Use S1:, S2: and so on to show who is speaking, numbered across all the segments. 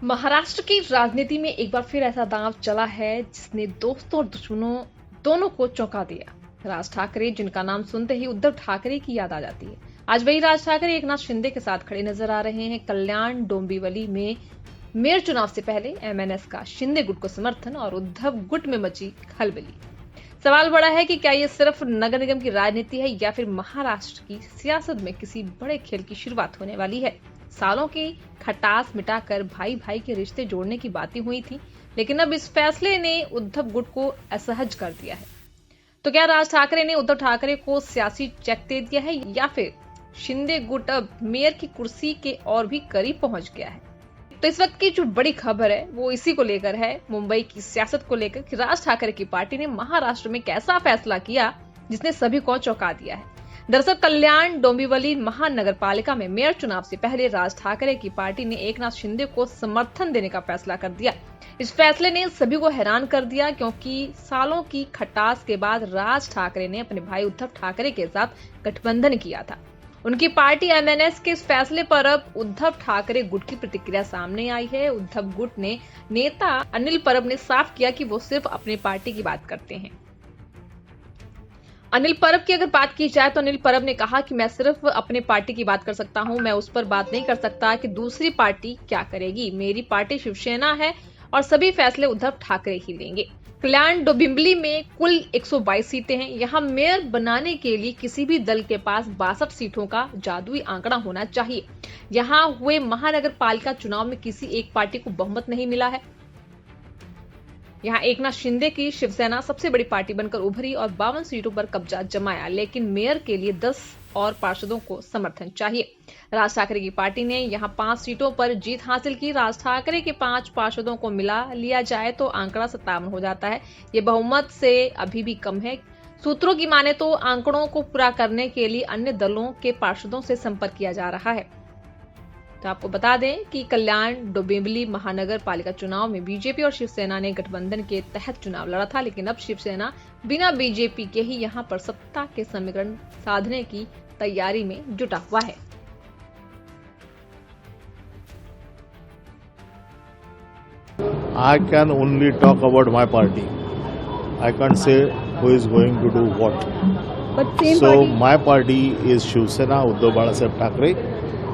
S1: महाराष्ट्र की राजनीति में एक बार फिर ऐसा दांव चला है जिसने दोस्तों और दुश्मनों दोनों को चौंका दिया। राज ठाकरे, जिनका नाम सुनते ही उद्धव ठाकरे की याद आ जाती है। आज वही राज ठाकरे एकनाथ शिंदे के साथ खड़े नजर आ रहे हैं। कल्याण डोंबिवली में मेयर चुनाव से पहले एमएनएस का शिंदे गुट को समर्थन और उद्धव गुट में मची खलबली। सवाल बड़ा है कि क्या ये सिर्फ नगर निगम की राजनीति है या फिर महाराष्ट्र की सियासत में किसी बड़े खेल की शुरुआत होने वाली है। सालों की खटास मिटाकर भाई भाई के रिश्ते जोड़ने की बातें हुई थी, लेकिन अब इस फैसले ने उद्धव गुट को असहज कर दिया है। तो क्या राज ठाकरे ने उद्धव ठाकरे को सियासी चेक दे दिया है या फिर शिंदे गुट अब मेयर की कुर्सी के और भी करीब पहुंच गया है? तो इस वक्त की जो बड़ी खबर है वो इसी को लेकर है, मुंबई की सियासत को लेकर कि राज ठाकरे की पार्टी ने महाराष्ट्र में कैसा फैसला किया जिसने सभी को चौंका दिया है। दरअसल कल्याण डोंबिवली महानगर पालिका में मेयर चुनाव से पहले राज ठाकरे की पार्टी ने एकनाथ शिंदे को समर्थन देने का फैसला कर दिया। इस फैसले ने सभी को हैरान कर दिया क्योंकि सालों की खटास के बाद राज ठाकरे ने अपने भाई उद्धव ठाकरे के साथ गठबंधन किया था। उनकी पार्टी एमएनएस के इस फैसले पर अब उद्धव ठाकरे गुट की प्रतिक्रिया सामने आई है। उद्धव गुट ने नेता अनिल परब ने साफ किया कि वो सिर्फ अपनी पार्टी की बात करते हैं। अनिल परब की अगर बात की जाए तो अनिल परब ने कहा कि मैं सिर्फ अपने पार्टी की बात कर सकता हूं, मैं उस पर बात नहीं कर सकता कि दूसरी पार्टी क्या करेगी। मेरी पार्टी शिवसेना है और सभी फैसले उद्धव ठाकरे ही लेंगे। कल्याण डोंबिवली में कुल 122 सीटें हैं। यहाँ मेयर बनाने के लिए किसी भी दल के पास 62 सीटों का जादुई आंकड़ा होना चाहिए। यहाँ हुए महानगर पालिका चुनाव में किसी एक पार्टी को बहुमत नहीं मिला है। यहाँ एकनाथ शिंदे की शिवसेना सबसे बड़ी पार्टी बनकर उभरी और 52 सीटों पर कब्जा जमाया, लेकिन मेयर के लिए 10 और पार्षदों को समर्थन चाहिए। राज ठाकरे की पार्टी ने यहाँ 5 सीटों पर जीत हासिल की। राज ठाकरे के 5 पार्षदों को मिला लिया जाए तो आंकड़ा 57 हो जाता है। ये बहुमत से अभी भी कम है। सूत्रों की माने तो आंकड़ों को पूरा करने के लिए अन्य दलों के पार्षदों से संपर्क किया जा रहा है। तो आपको बता दें कि कल्याण डोंबिवली महानगर पालिका चुनाव में बीजेपी और शिवसेना ने गठबंधन के तहत चुनाव लड़ा था, लेकिन अब शिवसेना बिना बीजेपी के ही यहां पर सत्ता के समीकरण साधने की तैयारी में जुटा हुआ है।
S2: I can only talk about my party. I can't say who is going to do what.
S3: But same
S2: So
S3: party.
S2: my party is Shiv Sena, Uddhav Balasaheb Thackeray,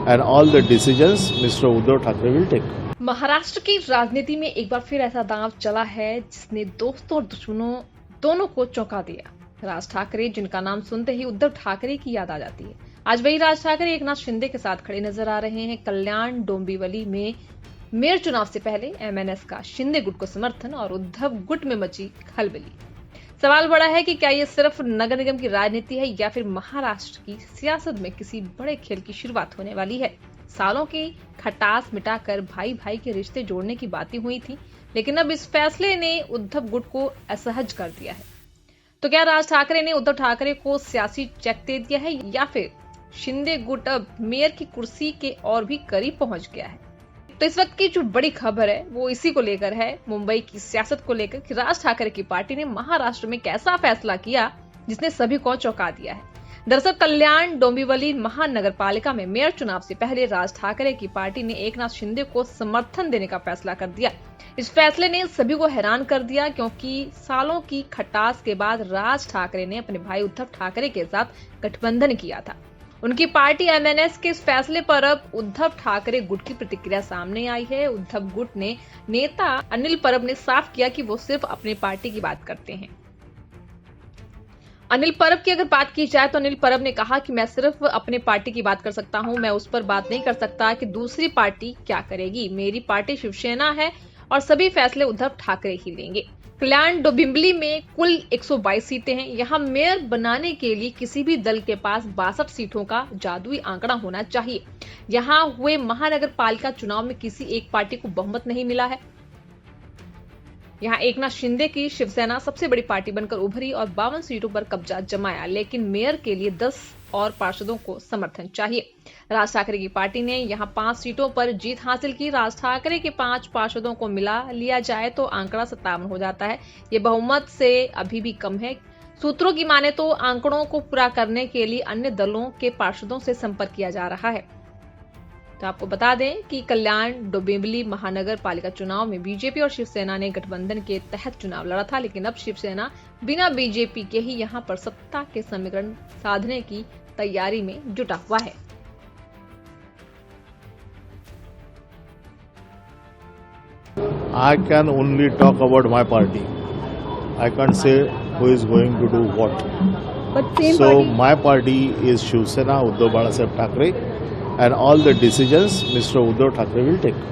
S2: and all the decisions Mr. Uddhav Thackeray will take.
S1: Maharashtra की राजनीति में एक बार फिर ऐसा दांव चला है जिसने दोस्तों और दुश्मनों दोनों को चौंका दिया। राज ठाकरे, जिनका नाम सुनते ही उद्धव ठाकरे की याद आ जाती है। आज वही राज ठाकरे एकनाथ शिंदे के साथ खड़े नजर आ रहे हैं। कल्याण डोंबिवली में मेयर चुनाव से पहले एमएनएस का शिंदे गुट को समर्थन और उद्धव गुट में मची खलबली। सवाल बड़ा है कि क्या ये सिर्फ नगर निगम की राजनीति है या फिर महाराष्ट्र की सियासत में किसी बड़े खेल की शुरुआत होने वाली है। सालों की खटास मिटाकर भाई भाई के रिश्ते जोड़ने की बातें हुई थी, लेकिन अब इस फैसले ने उद्धव गुट को असहज कर दिया है। तो क्या राज ठाकरे ने उद्धव ठाकरे को सियासी चेक दे दिया है या फिर शिंदे गुट अब मेयर की कुर्सी के और भी करीब पहुंच गया है? तो इस वक्त की जो बड़ी खबर है वो इसी को लेकर है, मुंबई की सियासत को लेकर कि राज ठाकरे की पार्टी ने महाराष्ट्र में कैसा फैसला किया जिसने सभी को चौंका दिया है। दरअसल कल्याण डोंबिवली महानगर पालिका में मेयर चुनाव से पहले राज ठाकरे की पार्टी ने एकनाथ शिंदे को समर्थन देने का फैसला कर दिया। इस फैसले ने सभी को हैरान कर दिया क्योंकि सालों की खटास के बाद राज ठाकरे ने अपने भाई उद्धव ठाकरे के साथ गठबंधन किया था। उनकी पार्टी एमएनएस के इस फैसले पर अब उद्धव ठाकरे गुट की प्रतिक्रिया सामने आई है। उद्धव गुट ने नेता अनिल परब ने साफ किया कि वो सिर्फ अपनी पार्टी की बात करते हैं। अनिल परब की अगर बात की जाए तो अनिल परब ने कहा कि मैं सिर्फ अपने पार्टी की बात कर सकता हूं, मैं उस पर बात नहीं कर सकता कि दूसरी पार्टी क्या करेगी। मेरी पार्टी शिवसेना है और सभी फैसले उद्धव ठाकरे ही लेंगे। कल्याण डोंबिवली में कुल 122 सीटें हैं। यहाँ मेयर बनाने के लिए किसी भी दल के पास 62 सीटों का जादुई आंकड़ा होना चाहिए। यहाँ हुए महानगर पालिका चुनाव में किसी एक पार्टी को बहुमत नहीं मिला है। यहाँ एकनाथ शिंदे की शिवसेना सबसे बड़ी पार्टी बनकर उभरी और 52 सीटों पर कब्जा जमाया, लेकिन मेयर के लिए 10 और पार्षदों को समर्थन चाहिए। राज ठाकरे की पार्टी ने यहाँ 5 सीटों पर जीत हासिल की। राज ठाकरे के 5 पार्षदों को मिला लिया जाए तो आंकड़ा 57 हो जाता है। ये बहुमत से अभी भी कम है। सूत्रों की माने तो आंकड़ों को पूरा करने के लिए अन्य दलों के पार्षदों से संपर्क किया जा रहा है। तो आपको बता दें कि कल्याण डोंबिवली महानगर पालिका चुनाव में बीजेपी और शिवसेना ने गठबंधन के तहत चुनाव लड़ा था, लेकिन अब शिवसेना बिना बीजेपी के ही यहां पर सत्ता के समीकरण साधने की तैयारी में जुटा हुआ है।
S2: I can only talk about my party. I can't say who is going to do what.
S3: But same
S2: So
S3: party.
S2: my party is Shiv Sena, Uddhav Balasaheb Thackeray, and all the decisions Mr. Uddhav Thackeray will take.